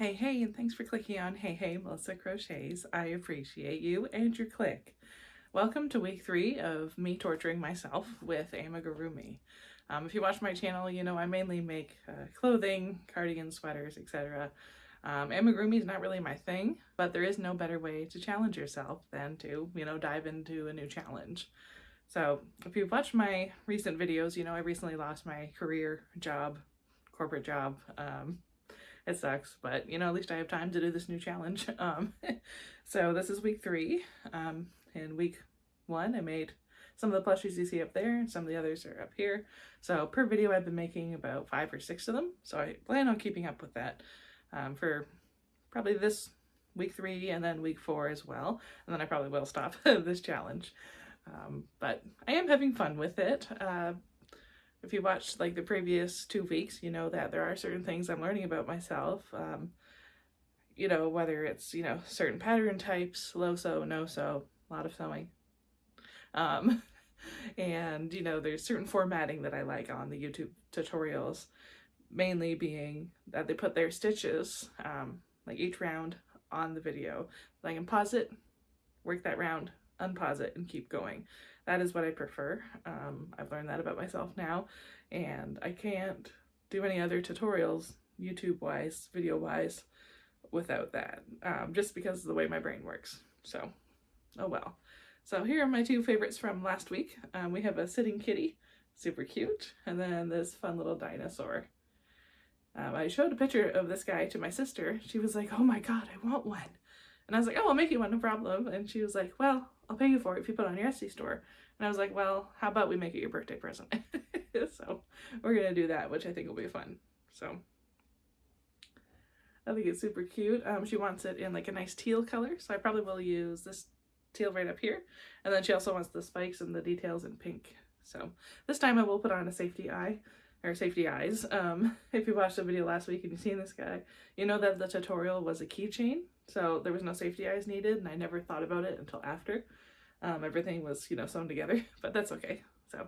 Hey, and thanks for clicking on Hey, MelissaCrochets. I appreciate you and your click. Welcome to week 3 of me torturing myself with Amigurumi. If you watch my channel, you know I mainly make clothing, cardigans, sweaters, etc. Amigurumi is not really my thing, but there is no better way to challenge yourself than to, dive into a new challenge. So if you've watched my recent videos, you know I recently lost my corporate job. It sucks, but at least I have time to do this new challenge. So this is week 3. In week 1, I made some of the plushies you see up there, and some of the others are up here. So per video, I've been making about 5 or 6 of them. So I plan on keeping up with that for probably this week 3 and then week 4 as well. And then I probably will stop this challenge. But I am having fun with it. If you watched like the previous 2 weeks, you know that there are certain things I'm learning about myself. Whether it's, certain pattern types, low sew, no sew, a lot of sewing. And, there's certain formatting that I like on the YouTube tutorials, mainly being that they put their stitches, like each round on the video. I can pause it, work that round, unpause it, and keep going. That is what I prefer. I've learned that about myself now, and I can't do any other tutorials, YouTube-wise, video-wise, without that, just because of the way my brain works. So, oh well. So here are my 2 favorites from last week. We have a sitting kitty, super cute, and then this fun little dinosaur. I showed a picture of this guy to my sister. She was like, "Oh my god, I want one." And I was like, "Oh, I'll make you one, no problem." And she was like, "Well, I'll pay you for it if you put it on your Etsy store." And I was like, "Well, how about we make it your birthday present?" So we're gonna do that, which I think will be fun. So I think it's super cute. She wants it in like a nice teal color, so I probably will use this teal right up here. And then she also wants the spikes and the details in pink. So this time I will put on a safety eye, or safety eyes. If you watched the video last week and you've seen this guy, you know that the tutorial was a keychain. So there was no safety eyes needed, and I never thought about it until after. Everything was, sewn together, but that's okay. So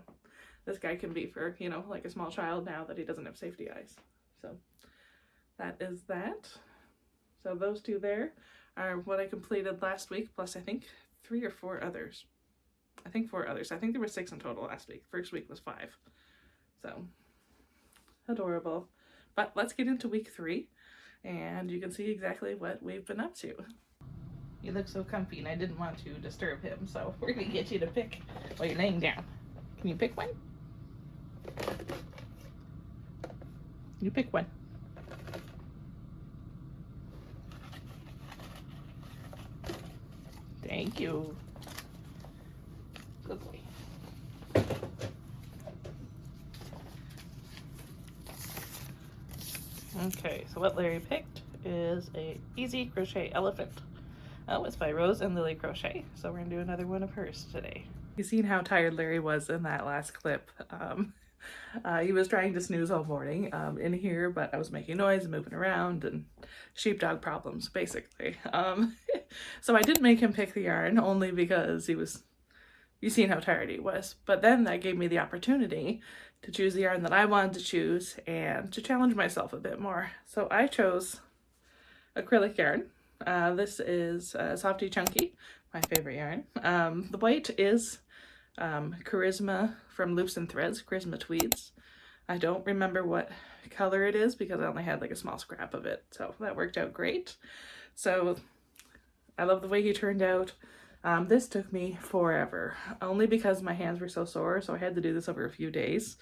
this guy can be for, like a small child now that he doesn't have safety eyes. So that is that. So those 2 there are what I completed last week, plus I think 3 or 4 others. I think 4 others. I think there were 6 in total last week. First week was 5. So adorable. But let's get into week 3. And you can see exactly what we've been up to. You look so comfy, and I didn't want to disturb him, so we're gonna get you to pick while you're laying down. Can you pick one? You pick one. Thank you. Good boy. Okay, so what Larry picked is a easy crochet elephant. Oh, it's by Rose and Lily Crochet, so we're gonna do another one of hers today. You've seen how tired Larry was in that last clip. He was trying to snooze all morning in here, but I was making noise and moving around and sheepdog problems, basically. So I did make him pick the yarn only because you've seen how tired he was. But then that gave me the opportunity to choose the yarn that I wanted to choose and to challenge myself a bit more. So I chose acrylic yarn. This is Softy Chunky, my favorite yarn. The white is Charisma from Loops and Threads, Charisma Tweeds. I don't remember what color it is because I only had like a small scrap of it, so that worked out great. So I love the way he turned out. This took me forever, only because my hands were so sore, so I had to do this over a few days,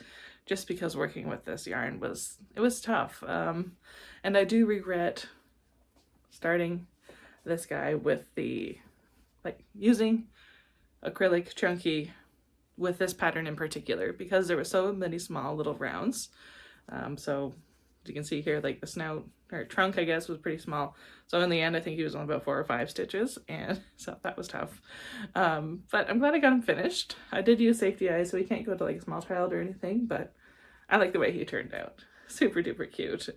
just because working with this yarn was tough. And I do regret starting this guy with using acrylic chunky with this pattern in particular, because there were so many small little rounds. So as you can see here, like the snout or trunk, I guess, was pretty small. So in the end, I think he was on about 4 or 5 stitches, and so that was tough. But I'm glad I got him finished. I did use safety eyes, so he can't go to like a small child or anything, but I like the way he turned out. Super duper cute.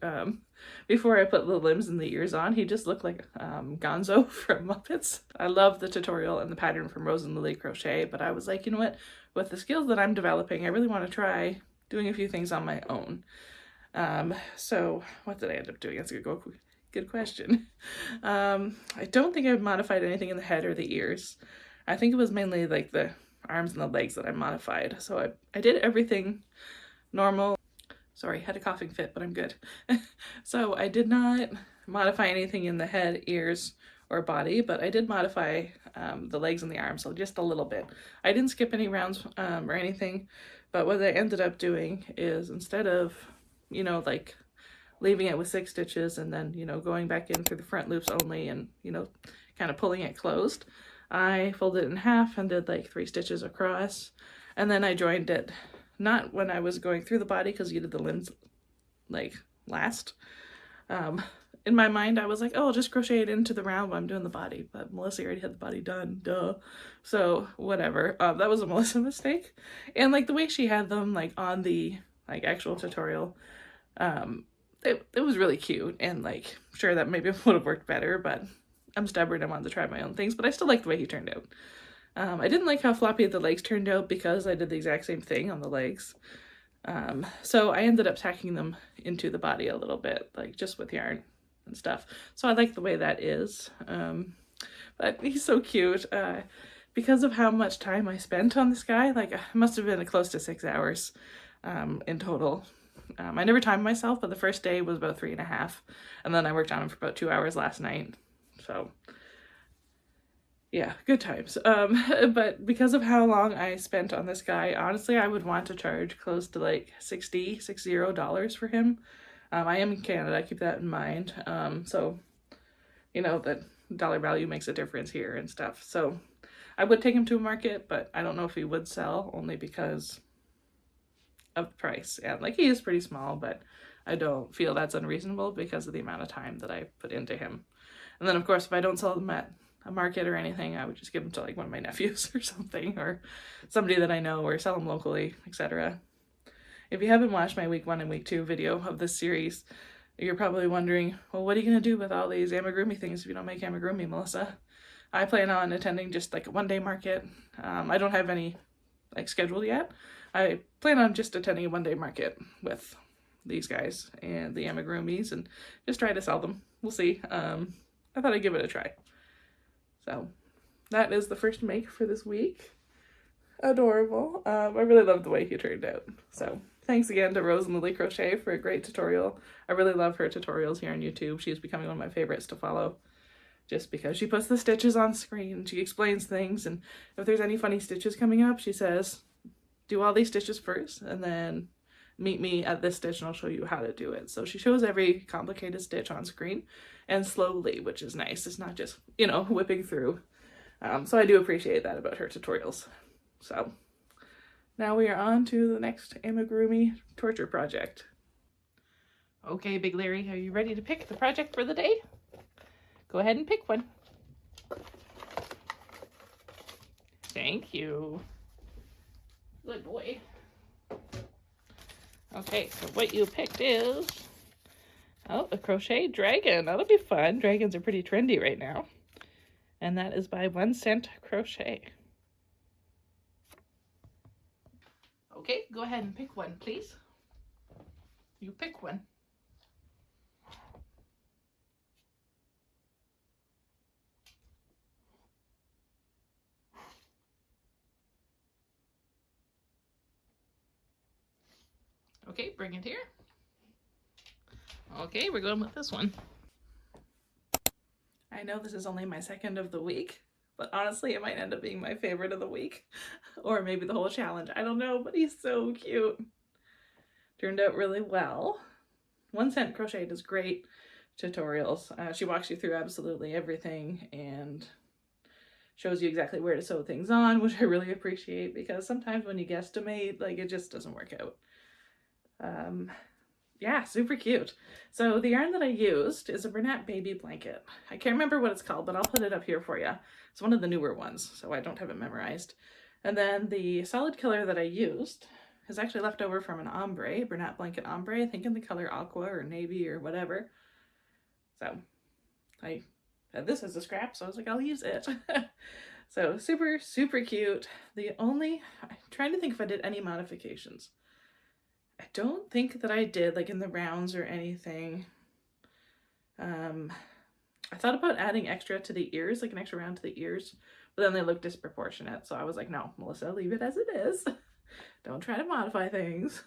Before I put the limbs and the ears on, he just looked like Gonzo from Muppets. I love the tutorial and the pattern from Rose and Lily Crochet, but I was like, you know what? With the skills that I'm developing, I really want to try doing a few things on my own. So what did I end up doing? Let's go Good question. I don't think I've modified anything in the head or the ears. I think it was mainly like the arms and the legs that I modified. So I did everything normal. Sorry, had a coughing fit, but I'm good. So I did not modify anything in the head, ears, or body, but I did modify the legs and the arms, so just a little bit. I didn't skip any rounds or anything, but what I ended up doing is instead of, you know, like leaving it with 6 stitches and then, you know, going back in through the front loops only and, you know, kind of pulling it closed, I folded it in half and did like 3 stitches across, and then I joined it, not when I was going through the body because you did the limbs like last. In my mind I was like, oh, I'll just crochet it into the round while I'm doing the body, but Melissa already had the body done, duh. So whatever, that was a Melissa mistake. And like the way she had them like on the like actual tutorial, it was really cute, and like sure that maybe would have worked better, but I'm stubborn, I wanted to try my own things, but I still like the way he turned out. I didn't like how floppy the legs turned out because I did the exact same thing on the legs. So I ended up tacking them into the body a little bit, like just with yarn and stuff. So I like the way that is. But he's so cute. Because of how much time I spent on this guy, like it must have been close to 6 hours in total. I never timed myself, but the first day was about 3.5, and then I worked on him for about 2 hours last night. So yeah, good times. But because of how long I spent on this guy, honestly, I would want to charge close to like $60 for him. I am in Canada, keep that in mind. So, you know, that dollar value makes a difference here and stuff. So I would take him to a market, but I don't know if he would sell, only because of the price. And like, he is pretty small, but I don't feel that's unreasonable because of the amount of time that I put into him. And then of course, if I don't sell them at a market or anything, I would just give them to like one of my nephews or something, or somebody that I know, or sell them locally, etc. If you haven't watched my week 1 and week 2 video of this series, you're probably wondering, well, what are you going to do with all these amigurumi things if you don't make amigurumi, Melissa? I plan on attending just like a one-day market. I don't have any like scheduled yet. I plan on just attending a one-day market with these guys and the amigurumis and just try to sell them. We'll see. I thought I'd give it a try. So that is the first make for this week. Adorable. I really love the way he turned out. So thanks again to Rose and Lily Crochet for a great tutorial. I really love her tutorials here on YouTube. She's becoming one of my favorites to follow, just because she puts the stitches on screen, she explains things, and if there's any funny stitches coming up, she says, do all these stitches first, and then meet me at this stitch and I'll show you how to do it. So she shows every complicated stitch on screen, and slowly, which is nice. It's not just, you know, whipping through. So I do appreciate that about her tutorials. So now we are on to the next amigurumi torture project. Okay, Big Larry, are you ready to pick the project for the day? Go ahead and pick one. Thank you. Good boy. Okay, so what you picked is, oh, a crochet dragon. That'll be fun. Dragons are pretty trendy right now. And that is by 1 Cent Crochet. Okay, go ahead and pick one, please. You pick one. Okay, bring it here. Okay, we're going with this one. I know this is only my second of the week, but honestly, it might end up being my favorite of the week. Or maybe the whole challenge. I don't know, but he's so cute. Turned out really well. 1 Cent Crochet does great tutorials. She walks you through absolutely everything and shows you exactly where to sew things on, which I really appreciate, because sometimes when you guesstimate, like, it just doesn't work out. Yeah, super cute. So the yarn that I used is a Bernat baby blanket. I can't remember what it's called, but I'll put it up here for you. It's one of the newer ones, so I don't have it memorized. And then the solid color that I used is actually left over from an ombre, Bernat blanket ombre, I think in the color aqua or navy or whatever. So I had this as a scrap, so I was like, I'll use it. So super, super cute. I'm trying to think if I did any modifications. I don't think that I did, like in the rounds or anything. I thought about adding extra to the ears, like an extra round to the ears, but then they look disproportionate. So I was like, no, Melissa, leave it as it is. Don't try to modify things.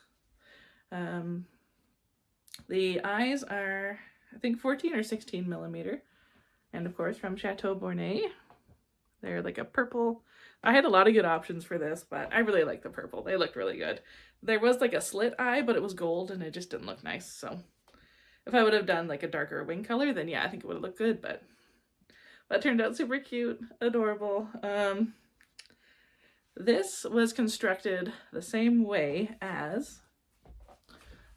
The eyes are, I think, 14 or 16 millimeter. And of course from Chateau Bornet. They're like a purple. I had a lot of good options for this, but I really like the purple. They looked really good. There was like a slit eye, but it was gold and it just didn't look nice. So if I would have done like a darker wing color, then yeah, I think it would have looked good, but it turned out super cute, adorable. This was constructed the same way as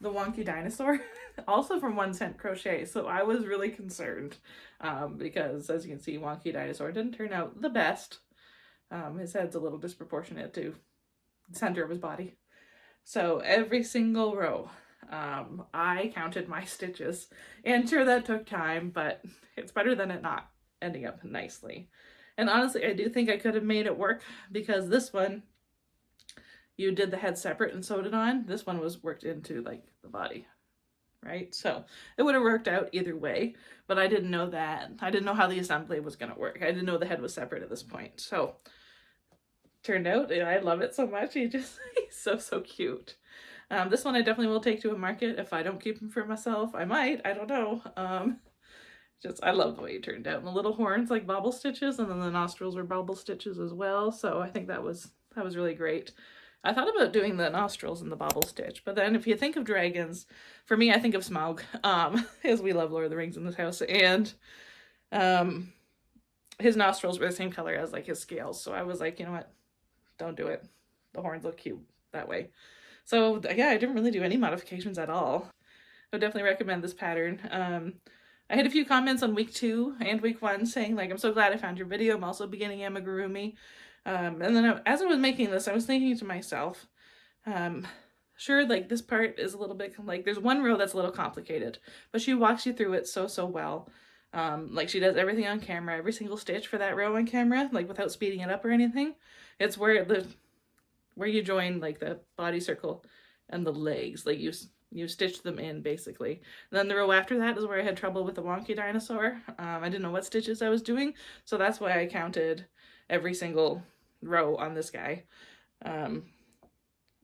the wonky dinosaur, also from 1 Cent Crochet. So I was really concerned because, as you can see, wonky dinosaur didn't turn out the best. His head's a little disproportionate to the center of his body. So every single row, I counted my stitches, and sure, that took time, but it's better than it not ending up nicely. And honestly, I do think I could have made it work, because this one, you did the head separate and sewed it on. This one was worked into like the body, right? So it would have worked out either way, but I didn't know that. I didn't know how the assembly was going to work. I didn't know the head was separate at this point. So turned out, I love it so much. He's so cute. This one I definitely will take to a market. If I don't keep him for myself, I might, I don't know. I love the way he turned out. And the little horns like bobble stitches, and then the nostrils were bobble stitches as well. So I think that was really great. I thought about doing the nostrils and the bobble stitch, but then if you think of dragons, for me, I think of Smaug, as we love Lord of the Rings in this house, and his nostrils were the same color as like his scales. So I was like, you know what, don't do it. The horns look cute that way. So yeah, I didn't really do any modifications at all. I would definitely recommend this pattern. I had a few comments on week 2 and week 1 saying like, I'm so glad I found your video. I'm also beginning Amigurumi. And then as I was making this, I was thinking to myself, sure, like this part is a little bit like, there's one row that's a little complicated, but she walks you through it so well. Like she does everything on camera, every single stitch for that row on camera, like without speeding it up or anything. It's where you join like the body circle and the legs, like you stitch them in basically. And then the row after that is where I had trouble with the wonky dinosaur. I didn't know what stitches I was doing, so that's why I counted every single row on this guy.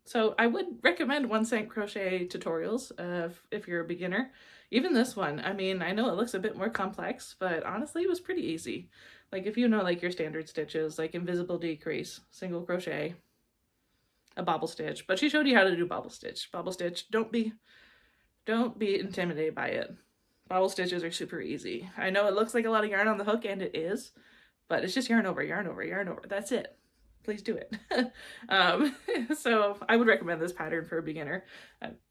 So I would recommend 1 Cent Crochet tutorials if you're a beginner. Even this one, I mean, I know it looks a bit more complex, but honestly it was pretty easy. Like if you know like your standard stitches, like invisible decrease, single crochet, a bobble stitch, but she showed you how to do bobble stitch. Bobble stitch, don't be intimidated by it. Bobble stitches are super easy. I know it looks like a lot of yarn on the hook, and it is, but it's just yarn over, yarn over, yarn over. That's it. Please do it. So I would recommend this pattern for a beginner.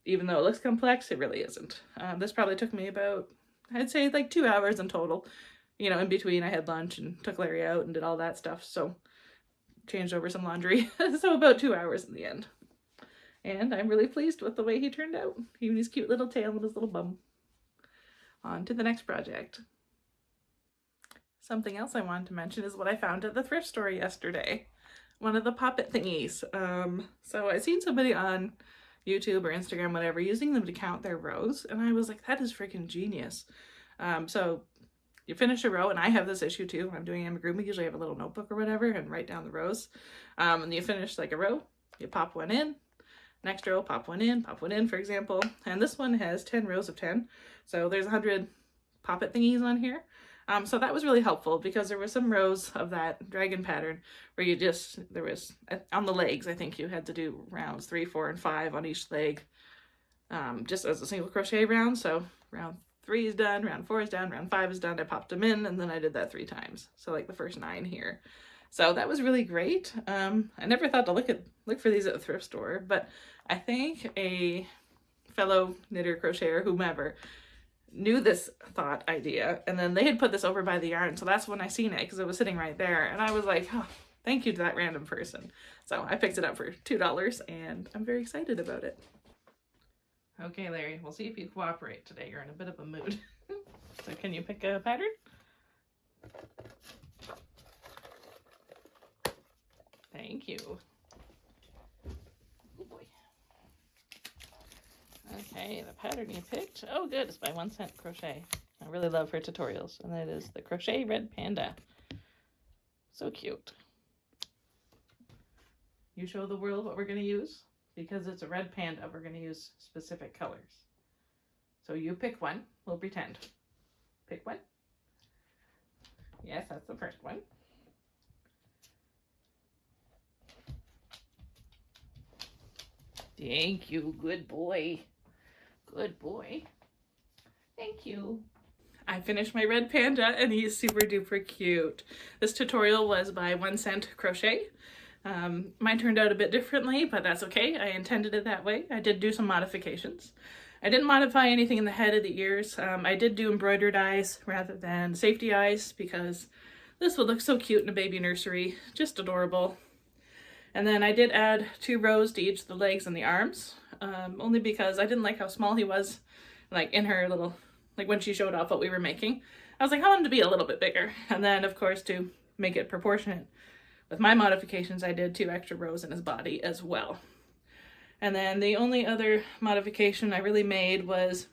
Even though it looks complex, it really isn't. This probably took me about, I'd say like 2 hours in total. You know, in between I had lunch and took Larry out and did all that stuff. So changed over some laundry. So about 2 hours in the end. And I'm really pleased with the way he turned out. Even his cute little tail and his little bum. On to the next project. Something else I wanted to mention is what I found at the thrift store yesterday. One of the poppet thingies. So I seen somebody on YouTube or Instagram, whatever, using them to count their rows. And I was like, that is freaking genius. So you finish a row, and I have this issue too. When I'm doing amigurumi, usually I have a little notebook or whatever and write down the rows. And you finish like a row, you pop one in. Next row, pop one in, for example. And this one has 10 rows of 10. So there's 100 poppet thingies on here. So that was really helpful, because there were some rows of that dragon pattern where there was, on the legs, I think you had to do rounds 3, 4, and 5 on each leg, just as a single crochet round. So round 3 is done, round 4 is done, round 5 is done. I popped them in, and then I did that 3 times. So like the first 9 here. So that was really great. I never thought to look for these at the thrift store, but I think a fellow knitter, crocheter, whomever, knew this thought idea, and then they had put this over by the yarn. So that's when I seen it, because it was sitting right there, and I was like, oh, thank you to that random person. So I picked it up for $2, and I'm very excited about it. Okay, Larry, we'll see if you cooperate today. You're in a bit of a mood. So can you pick a pattern? Thank you. Oh boy. Okay, the pattern you picked. Oh good, it's by 1 Cent Crochet. I really love her tutorials, and that is the Crochet Red Panda. So cute. You show the world what we're going to use. Because it's a red panda, we're going to use specific colors. So you pick one. We'll pretend. Pick one. Yes, that's the first one. Thank you. Good boy. Good boy. Thank you. I finished my red panda and he's super duper cute. This tutorial was by 1 Cent Crochet. Mine turned out a bit differently, but that's okay. I intended it that way. I did do some modifications. I didn't modify anything in the head of the ears. I did do embroidered eyes rather than safety eyes because this would look so cute in a baby nursery. Just adorable. And then I did add 2 rows to each of the legs and the arms, only because I didn't like how small he was, like in her little, like when she showed off what we were making. I was like, I want him to be a little bit bigger. And then, of course, to make it proportionate, with my modifications, I did 2 extra rows in his body as well. And then the only other modification I really made was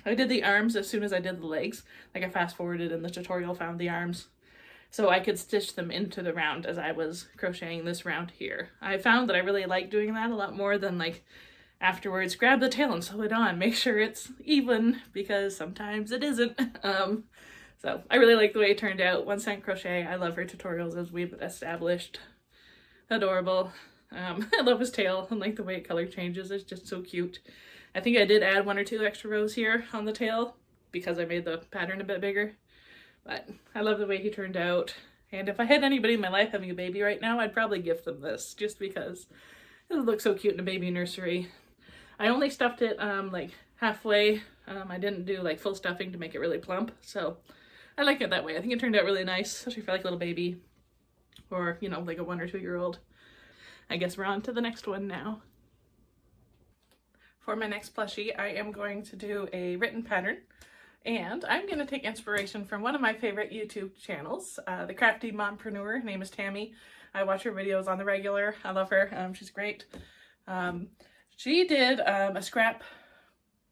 I did the arms as soon as I did the legs. Like I fast forwarded in the tutorial, found the arms, so I could stitch them into the round as I was crocheting this round here. I found that I really like doing that a lot more than like afterwards, grab the tail and sew it on, make sure it's even, because sometimes it isn't. So I really like the way it turned out. 1 Cent Crochet, I love her tutorials as we've established. Adorable. I love his tail and like the way it color changes. It's just so cute. I think I did add 1 or 2 extra rows here on the tail because I made the pattern a bit bigger. But I love the way he turned out. And if I had anybody in my life having a baby right now, I'd probably gift them this just because it would look so cute in a baby nursery. I only stuffed it like halfway. I didn't do like full stuffing to make it really plump. So I like it that way. I think it turned out really nice, especially for like a little baby or, you know, like a 1 or 2 year old. I guess we're on to the next one now. For my next plushie, I am going to do a written pattern, and I'm going to take inspiration from one of my favorite YouTube channels, the crafty mompreneur. Her name is Tammy. I watch her videos on the regular. I love her. She's great. She did a scrap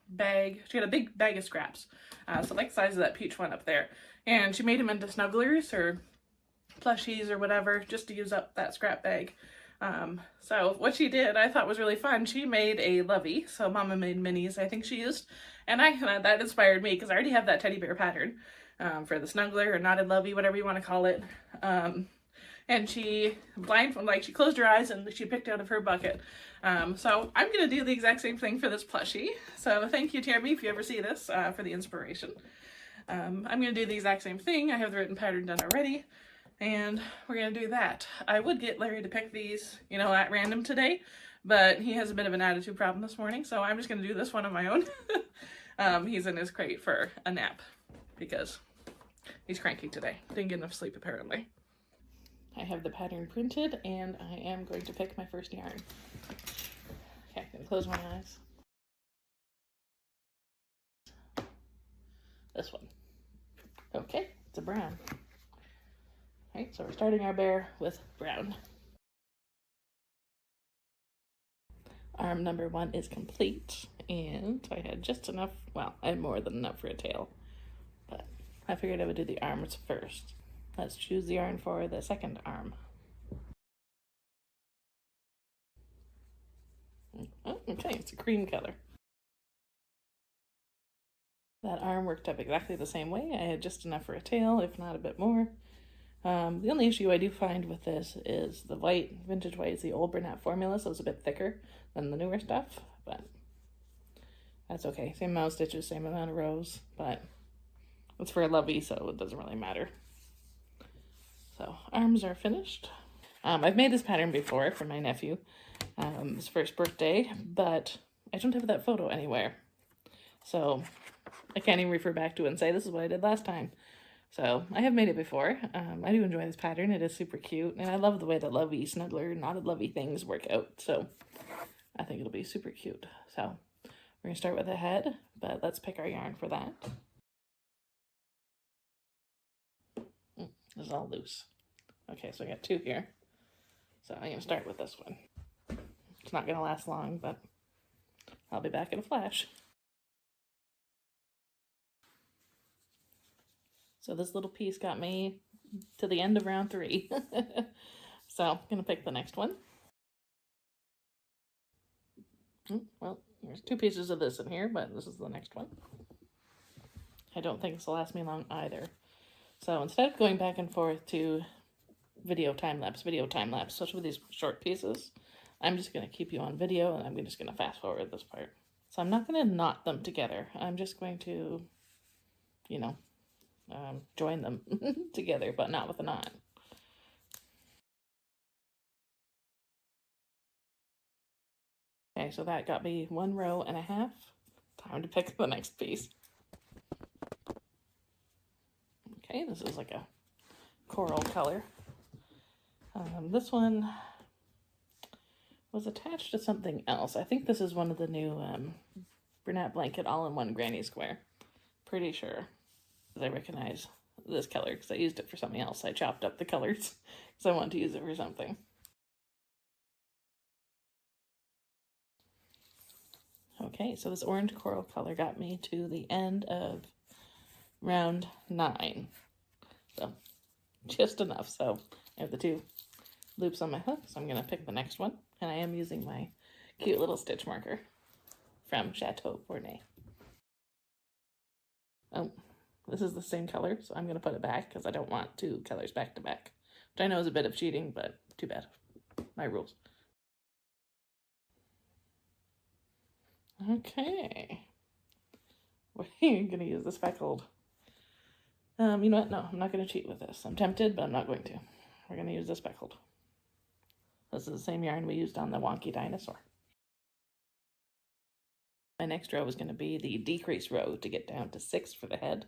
bag. She had a big bag of scraps, so like the size of that peach one up there. And she made them into snugglers or plushies or whatever, just to use up that scrap bag. So what she did, I thought was really fun. She made a lovey, so Mama Made Minis, I think she used, and that inspired me because I already have that teddy bear pattern for the snuggler or knotted lovey, whatever you want to call it. And she she closed her eyes and she picked out of her bucket. So I'm gonna do the exact same thing for this plushie. So thank you, Tammy, if you ever see this, for the inspiration. I'm gonna do the exact same thing. I have the written pattern done already, and we're gonna do that. I would get Larry to pick these, you know, at random today, but he has a bit of an attitude problem this morning, so I'm just gonna do this one on my own. He's in his crate for a nap because he's cranky today. Didn't get enough sleep apparently. I have the pattern printed and I am going to pick my first yarn. Okay, I'm gonna close my eyes. This one. Okay, it's a brown. Alright, so we're starting our bear with brown. Arm number 1 is complete, and I had just enough, well, I had more than enough for a tail, but I figured I would do the arms first. Let's choose the yarn for the second arm. Oh, okay, it's a cream color. That arm worked up exactly the same way. I had just enough for a tail, if not a bit more. The only issue I do find with this is the white, vintage white is the old Bernat formula, so it's a bit thicker than the newer stuff, but that's okay. Same amount of stitches, same amount of rows, but it's for a lovey, so it doesn't really matter. So arms are finished. I've made this pattern before for my nephew, his first birthday, but I don't have that photo anywhere. So I can't even refer back to it and say, this is what I did last time. So I have made it before. I do enjoy this pattern. It is super cute. And I love the way the lovey, snuggler, knotted lovey things work out. So I think it'll be super cute. So we're going to start with the head, but let's pick our yarn for that. This is all loose. Okay, so I got 2 here. So I'm going to start with this one. It's not going to last long, but I'll be back in a flash. So this little piece got me to the end of round 3. So I'm gonna pick the next one. Well, there's 2 pieces of this in here, but this is the next one. I don't think this will last me long either. So instead of going back and forth to video time lapse, especially with these short pieces, I'm just going to keep you on video and I'm just going to fast forward this part. So I'm not going to knot them together. I'm just going to, you know, join them together, but not with a knot. Okay, so that got me 1.5 rows. Time to pick the next piece. Okay, this is like a coral color. This one was attached to something else. I think this is one of the new Bernat Blanket all-in-one granny square. Pretty sure. I recognize this color because I used it for something else. I chopped up the colors because I wanted to use it for something. Okay, so this orange coral color got me to the end of round 9. So just enough. So I have the 2 loops on my hook, so I'm going to pick the next one. And I am using my cute little stitch marker from Chateau Fournet. Oh, this is the same color, so I'm going to put it back because I don't want 2 colors back to back. Which I know is a bit of cheating, but too bad. My rules. Okay. We're going to use the speckled. You know what? No, I'm not going to cheat with this. I'm tempted, but I'm not going to. We're going to use the speckled. This is the same yarn we used on the wonky dinosaur. My next row is going to be the decrease row to get down to 6 for the head.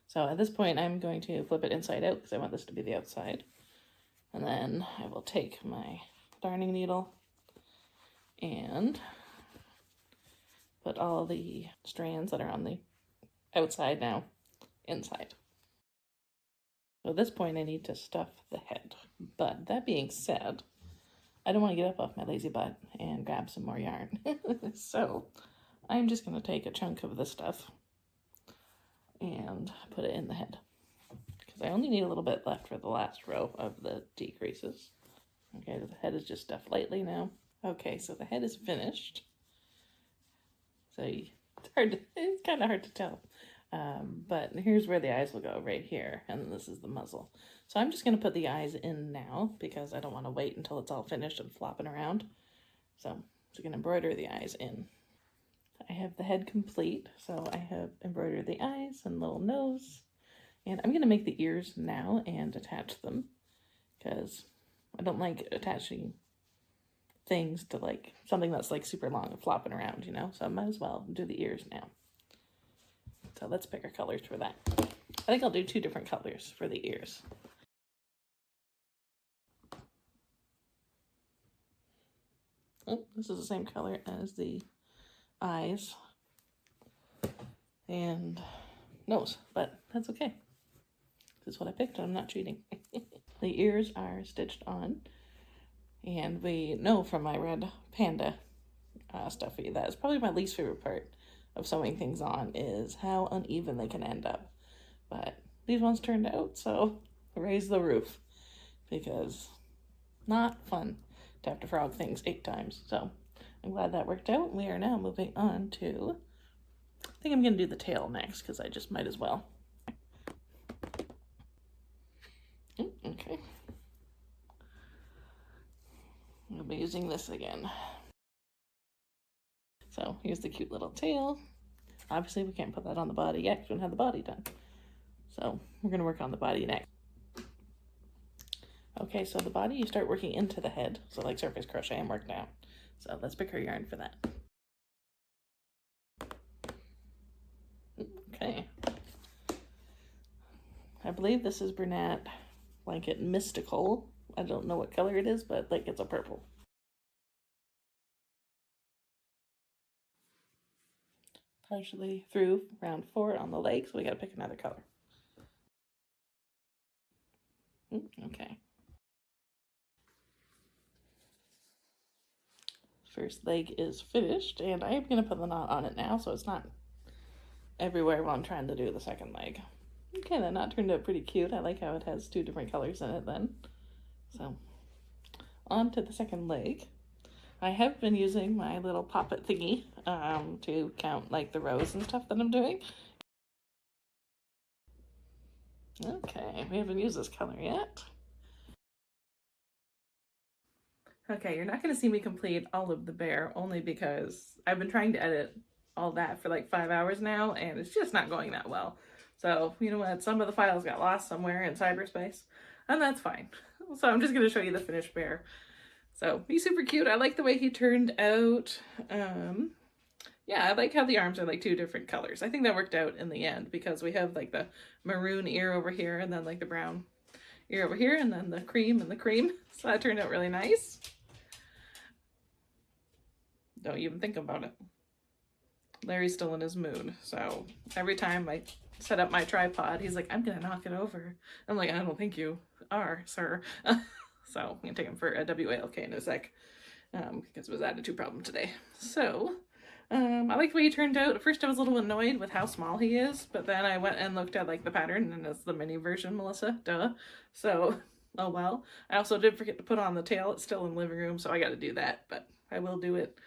So at this point, I'm going to flip it inside out because I want this to be the outside. And then I will take my darning needle and put all the strands that are on the outside now inside. So at this point, I need to stuff the head. But that being said, I don't want to get up off my lazy butt and grab some more yarn. So I'm just going to take a chunk of this stuff and put it in the head. Because I only need a little bit left for the last row of the decreases. Okay, the head is just stuffed lightly now. Okay, so the head is finished. So it's kind of hard to tell. But here's where the eyes will go, right here. And then this is the muzzle. So I'm just going to put the eyes in now because I don't want to wait until it's all finished and flopping around. So I'm just going to embroider the eyes in. I have the head complete. So I have embroidered the eyes and little nose. And I'm going to make the ears now and attach them because I don't like attaching things to like something that's like super long and flopping around, you know? So I might as well do the ears now. So let's pick our colors for that. I think I'll do 2 different colors for the ears. Oh, this is the same color as the eyes and nose, but that's okay. This is what I picked and I'm not cheating. The ears are stitched on, and we know from my red panda stuffy that is probably my least favorite part of sewing things on is how uneven they can end up. But these ones turned out, so raise the roof because not fun to have to frog things 8 times. So I'm glad that worked out. We are now moving on to, I think I'm going to do the tail next because I just might as well. Okay. I'll be using this again. So here's the cute little tail. Obviously we can't put that on the body yet because we don't have the body done. So we're going to work on the body next. Okay, so the body you start working into the head. So like surface crochet and work down. So let's pick our yarn for that. Okay. I believe this is Bernat Blanket Mystical. I don't know what color it is, but like it's a purple. Partially through round 4 on the leg, so we gotta pick another color. Okay. First leg is finished, and I am gonna put the knot on it now so it's not everywhere while I'm trying to do the second leg. Okay, that knot turned out pretty cute. I like how it has 2 different colors in it then. So, on to the second leg. I have been using my little poppet thingy to count like the rows and stuff that I'm doing. Okay, we haven't used this color yet. Okay, you're not going to see me complete all of the bear only because I've been trying to edit all that for like 5 hours now and it's just not going that well. So, you know what, some of the files got lost somewhere in cyberspace and that's fine. So I'm just going to show you the finished bear. So he's super cute. I like the way he turned out. Yeah, I like how the arms are like 2 different colors. I think that worked out in the end because we have like the maroon ear over here and then like the brown ear over here and then the cream and the cream. So that turned out really nice. Don't even think about it. Larry's still in his mood. So every time I set up my tripod, he's like, I'm gonna knock it over. I'm like, I don't think you are, sir. So I'm gonna take him for a WALK in a sec because it was attitude problem today. So I like the way he turned out. At first I was a little annoyed with how small he is, but then I went and looked at like the pattern and it's the mini version, Melissa, duh. So, oh well. I also did forget to put on the tail. It's still in the living room, so I gotta do that, but I will do it.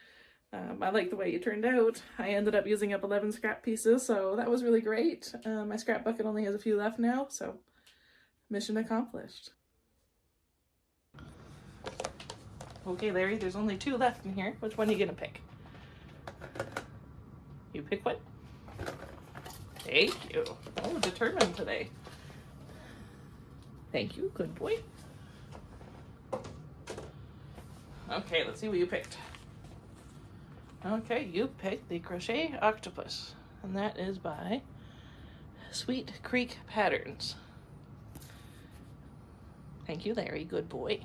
I like the way it turned out. I ended up using up 11 scrap pieces, so that was really great. My scrap bucket only has a few left now, so mission accomplished. Okay, Larry, there's only 2 left in here. Which one are you gonna pick? You pick one? Thank you. Oh, determined today. Thank you, good boy. Okay, let's see what you picked. Okay, you picked the Crochet Octopus, and that is by Sweet Creek Patterns. Thank you, Larry, good boy.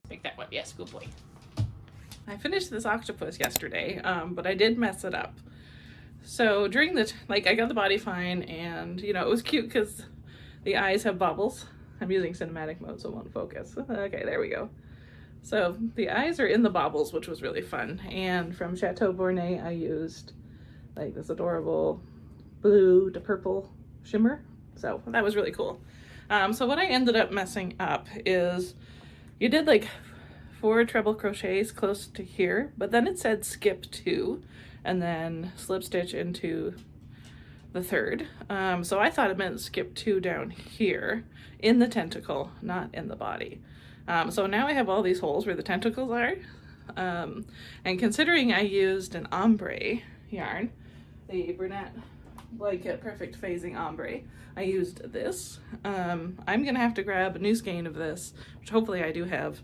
Pick that one, yes, good boy. I finished this octopus yesterday, but I did mess it up. So during the, I got the body fine and, you know, it was cute because the eyes have bubbles. I'm using cinematic mode so it won't focus. Okay, there we go. So the eyes are in the baubles, which was really fun. And from Chateau Bornay, I used like this adorable blue to purple shimmer. So that was really cool. So what I ended up messing up is you did like 4 treble crochets close to here, but then it said skip 2 and then slip stitch into the 3rd. So I thought it meant skip 2 down here in the tentacle, not in the body. So now I have all these holes where the tentacles are. And considering I used an ombre yarn, the brunette blanket perfect phasing ombre, I used this. I'm gonna have to grab a new skein of this, which hopefully I do have,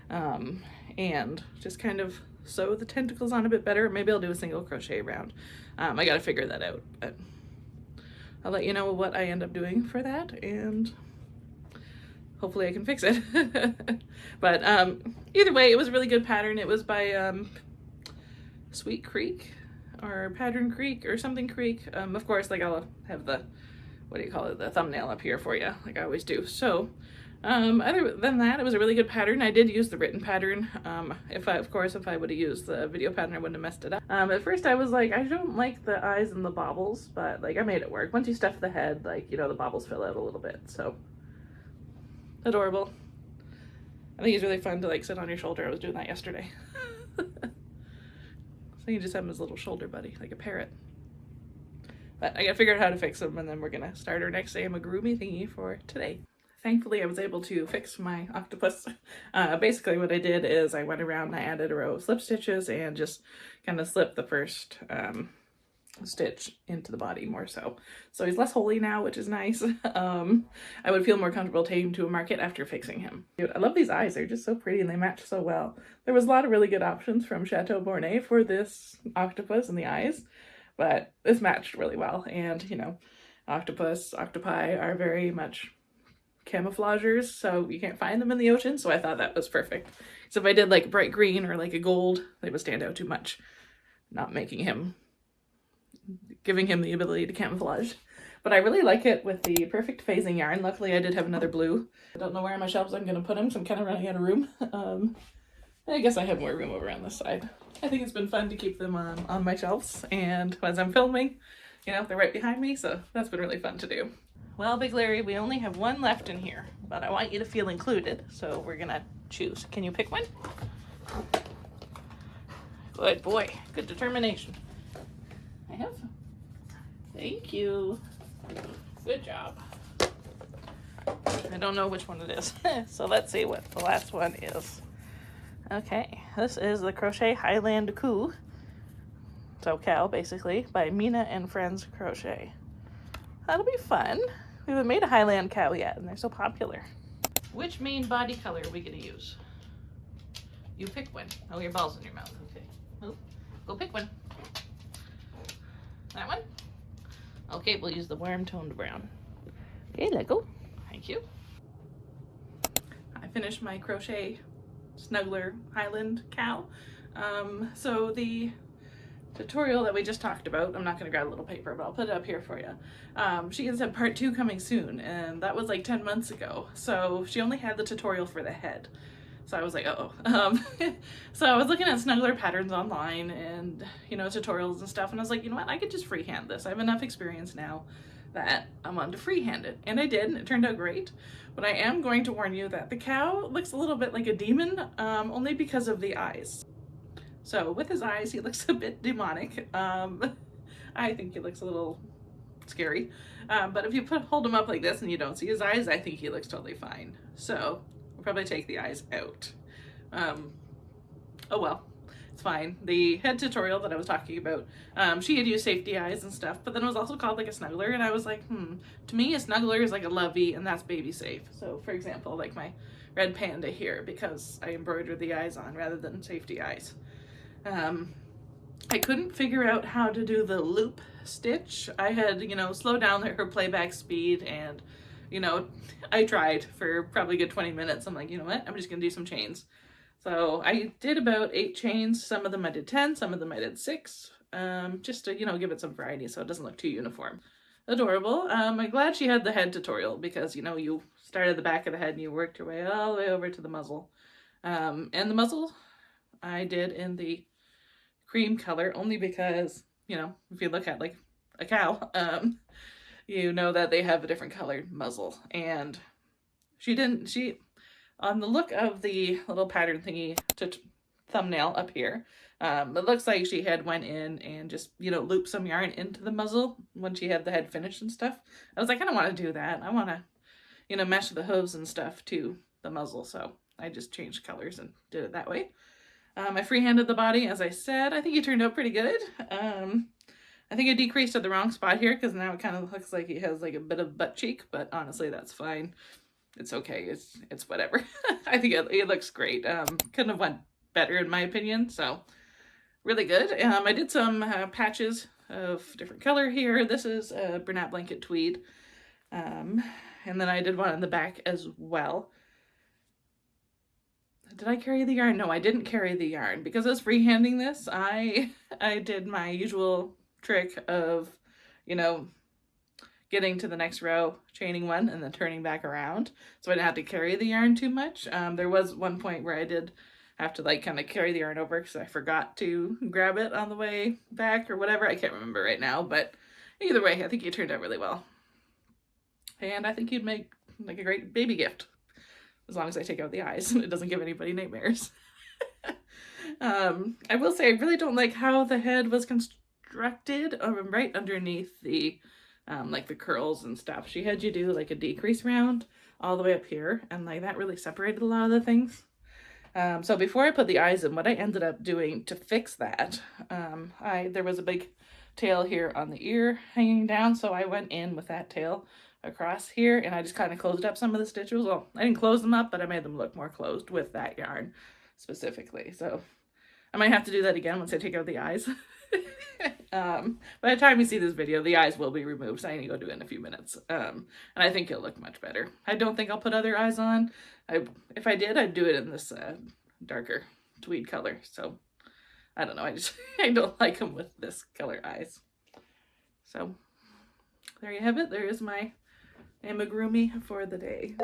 and just kind of sew the tentacles on a bit better. Maybe I'll do a single crochet round. I gotta figure that out, but I'll let you know what I end up doing for that, and hopefully I can fix it. But either way, it was a really good pattern. It was by Sweet Creek or Pattern Creek or something Creek. Of course, like I'll have the, what do you call it, the thumbnail up here for you, like I always do. So other than that, it was a really good pattern. I did use the written pattern. If I would have used the video pattern, I wouldn't have messed it up. At first I was like, I don't like the eyes and the baubles, but like I made it work. Once you stuff the head, like, you know, the baubles fill out a little bit. So adorable. I think he's really fun to like sit on your shoulder. I was doing that yesterday. So you just have him as a little shoulder buddy, like a parrot. But I gotta figure out how to fix him, and then we're gonna start our next Amigurumi thingy for today. Thankfully, I was able to fix my octopus. Basically what I did is I went around and I added a row of slip stitches and just kind of slipped the first stitch into the body more so. So he's less holey now, which is nice. I would feel more comfortable taking him to a market after fixing him. Dude, I love these eyes. They're just so pretty and they match so well. There was a lot of really good options from Chateau Bornay for this octopus and the eyes, but this matched really well. And, you know, octopi are very much camouflagers, so you can't find them in the ocean, so I thought that was perfect. So if I did like bright green or like a gold, they would stand out too much, not giving him the ability to camouflage. But I really like it with the perfect phasing yarn. Luckily I did have another blue. I don't know where on my shelves I'm gonna put him, so I'm kind of running out of room. I guess I have more room over on this side. I think it's been fun to keep them on my shelves, and as I'm filming, you know, they're right behind me, so that's been really fun to do. Well, Big Larry, we only have one left in here, but I want you to feel included, so we're gonna choose. Can you pick one? Good boy. Good determination. I have. Thank you. Good job. I don't know which one it is, so let's see what the last one is. Okay, this is the Crochet Highland Coo. So cow, basically, by Mina and Friends Crochet. That'll be fun. We haven't made a Highland cow yet, and they're so popular. Which main body color are we gonna use? You pick one. Oh, your ball's in your mouth. Okay. Oh, go pick one. That one? Okay, we'll use the warm toned brown. Okay, let go. Thank you. I finished my crochet snuggler Highland cow. So the tutorial that we just talked about, I'm not going to grab a little paper, but I'll put it up here for you. She had said part 2 coming soon, and that was like 10 months ago. So she only had the tutorial for the head. So I was like, uh-oh. So I was looking at snuggler patterns online and, you know, tutorials and stuff. And I was like, you know what, I could just freehand this. I have enough experience now that I wanted to freehand it. And I did, and it turned out great. But I am going to warn you that the cow looks a little bit like a demon, only because of the eyes. So with his eyes, he looks a bit demonic. I think he looks a little scary. But if you hold him up like this and you don't see his eyes, I think he looks totally fine. So we'll probably take the eyes out. Oh well, it's fine. The head tutorial that I was talking about, she had used safety eyes and stuff, but then it was also called like a snuggler, and I was like, to me a snuggler is like a lovey, and that's baby safe. So for example, like my red panda here, because I embroidered the eyes on rather than safety eyes. I couldn't figure out how to do the loop stitch. I had, you know, slowed down her playback speed, and, you know, I tried for probably a good 20 minutes. I'm like, you know what, I'm just gonna do some chains. So I did about 8 chains. Some of them I did 10, some of them I did 6, just to, you know, give it some variety so it doesn't look too uniform. Adorable. I'm glad she had the head tutorial, because, you know, you start at the back of the head and you worked your way all the way over to the muzzle. And the muzzle I did in the cream color, only because, you know, if you look at like a cow, you know that they have a different colored muzzle. And she on the look of the little pattern thingy thumbnail up here, it looks like she had went in and just, you know, looped some yarn into the muzzle when she had the head finished and stuff. I was like, I don't want to do that. I want to, you know, mesh the hooves and stuff to the muzzle. So I just changed colors and did it that way. I freehanded the body, as I said. I think it turned out pretty good. I think I decreased at the wrong spot here, because now it kind of looks like he has like a bit of butt cheek, but honestly, that's fine. It's okay. It's whatever. I think it looks great. Couldn't have went better in my opinion, so really good. I did some patches of different color here. This is a Bernat Blanket Tweed. And then I did one in the back as well. Did I carry the yarn? No, I didn't carry the yarn. Because I was freehanding this, I did my usual trick of, you know, getting to the next row, chaining one, and then turning back around. So I didn't have to carry the yarn too much. There was one point where I did have to like kind of carry the yarn over because I forgot to grab it on the way back or whatever. I can't remember right now, but either way, I think it turned out really well. And I think you'd make like a great baby gift. As long as I take out the eyes and it doesn't give anybody nightmares. I will say I really don't like how the head was constructed right underneath the like the curls and stuff. She had you do like a decrease round all the way up here, and like that really separated a lot of the things. So before I put the eyes in, what I ended up doing to fix that, there was a big tail here on the ear hanging down, so I went in with that tail across here, and I just kind of closed up some of the stitches. Well, I didn't close them up, but I made them look more closed with that yarn specifically. So I might have to do that again once I take out the eyes. By the time you see this video, the eyes will be removed, so I need to go do it in a few minutes. And I think it'll look much better. I don't think I'll put other eyes on. If I did, I'd do it in this darker tweed color. So I don't know. I don't like them with this color eyes. So there you have it. There is my amigurumi for the day.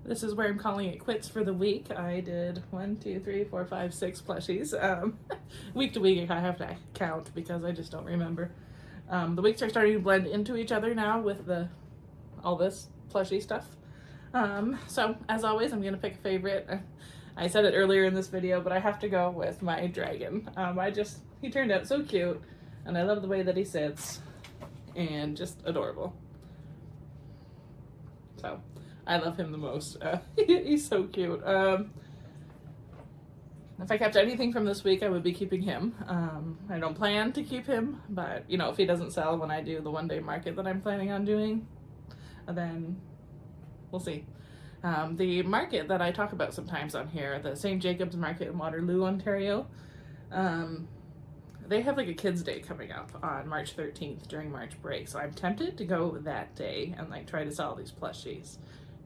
this is where I'm calling it quits for the week. I did 1, 2, 3, 4, 5, 6 plushies. Week to week I have to count because I just don't remember. The weeks are starting to blend into each other now with all this plushie stuff. So as always, I'm gonna pick a favorite. I said it earlier in this video, but I have to go with my dragon. He turned out so cute, and I love the way that he sits, and just adorable. So I love him the most. He's so cute. If I kept anything from this week, I would be keeping him. I don't plan to keep him, but you know, if he doesn't sell when I do the one-day market that I'm planning on doing, then we'll see. The market that I talk about sometimes on here, the St. Jacob's Market in Waterloo, Ontario, they have like a kids' day coming up on March 13th during March break. So I'm tempted to go that day and like try to sell these plushies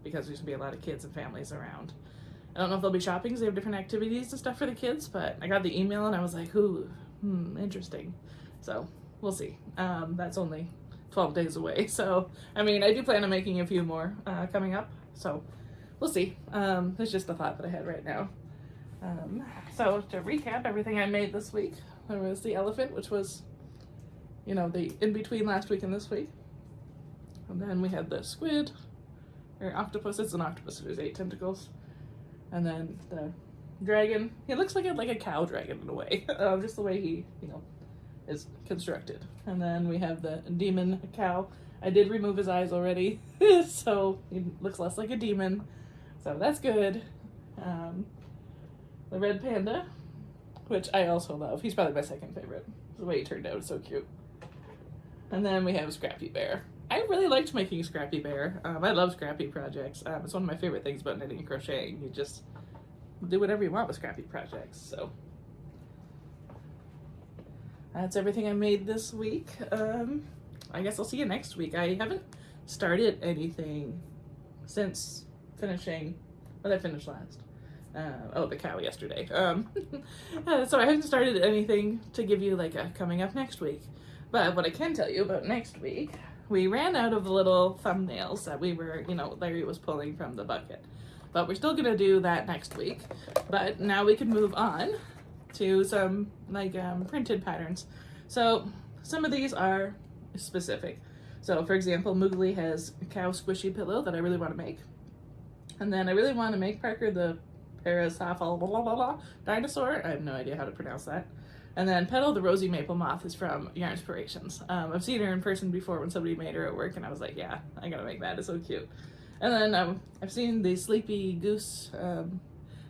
because there's gonna be a lot of kids and families around. I don't know if they'll be shopping because they have different activities and stuff for the kids, but I got the email and I was like, interesting. So we'll see. That's only 12 days away. So, I mean, I do plan on making a few more coming up. So we'll see. It's just a thought that I had right now. So to recap everything I made this week, there was the elephant, which was, you know, the in-between last week and this week. And then we had the squid, or octopus. It's an octopus. There's 8 tentacles. And then the dragon. He looks like a cow dragon in a way, just the way he, you know, is constructed. And then we have the demon cow. I did remove his eyes already, so he looks less like a demon. So that's good. The red panda, which I also love. He's probably my second favorite. The way he turned out is so cute. And then we have Scrappy Bear. I really liked making Scrappy Bear. I love Scrappy projects. It's one of my favorite things about knitting and crocheting. You just do whatever you want with Scrappy projects. So that's everything I made this week. I guess I'll see you next week. I haven't started anything since finishing what I finished last. The cow yesterday. So I haven't started anything to give you like a coming up next week. But what I can tell you about next week, we ran out of the little thumbnails that we were, you know, Larry was pulling from the bucket. But we're still gonna do that next week. But now we can move on to some like printed patterns. So some of these are specific. So for example, Moogly has a cow squishy pillow that I really want to make. And then I really want to make Parker the Parasophal dinosaur. I have no idea how to pronounce that. And then Petal, the rosy maple moth, is from Yarnspirations. I've seen her in person before when somebody made her at work, and I was like, yeah, I gotta make that. It's so cute. And then I've seen the sleepy goose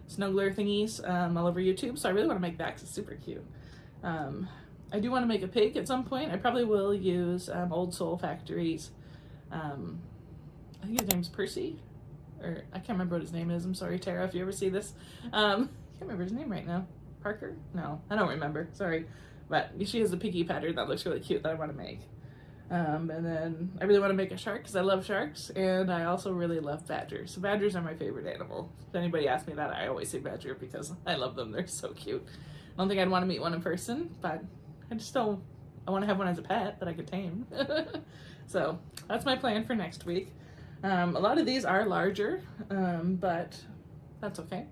snuggler thingies all over YouTube, so I really want to make that because it's super cute. I do want to make a pig at some point. I probably will use Old Soul Factory's, I think his name's Percy, or I can't remember what his name is. I'm sorry, Tara, if you ever see this. I can't remember his name right now. Parker? No, I don't remember. Sorry. But she has a piggy pattern that looks really cute that I want to make. And then I really want to make a shark because I love sharks, and I also really love badgers. So badgers are my favorite animal. If anybody asks me that, I always say badger because I love them. They're so cute. I don't think I'd want to meet one in person, but I want to have one as a pet that I could tame. So that's my plan for next week. A lot of these are larger, but that's okay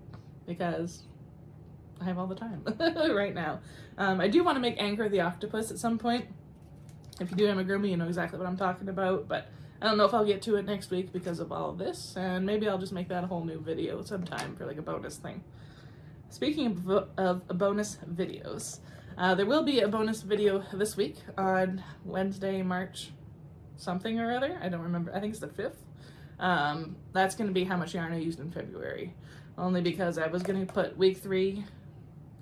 because I have all the time right now. I do want to make Anchor the octopus at some point. If you do Amigurumi, you know exactly what I'm talking about, but I don't know if I'll get to it next week because of all of this, and maybe I'll just make that a whole new video sometime for like a bonus thing. Speaking of bonus videos, there will be a bonus video this week on Wednesday, March something or other. I don't remember. I think it's the 5th. That's going to be how much yarn I used in February. Only because I was going to put week 3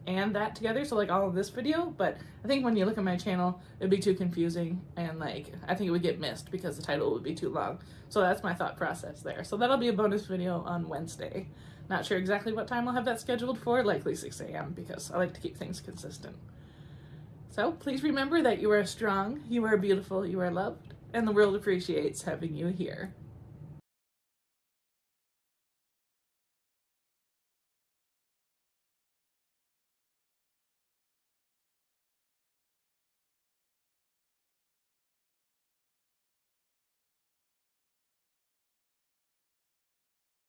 and that together, so like all of this video, but I think when you look at my channel, it'd be too confusing, and like I think it would get missed because the title would be too long. So that's my thought process there. So that'll be a bonus video on Wednesday. Not sure exactly what time I'll have that scheduled for, likely 6 a.m. because I like to keep things consistent. So please remember that you are strong, you are beautiful, you are loved, and the world appreciates having you here.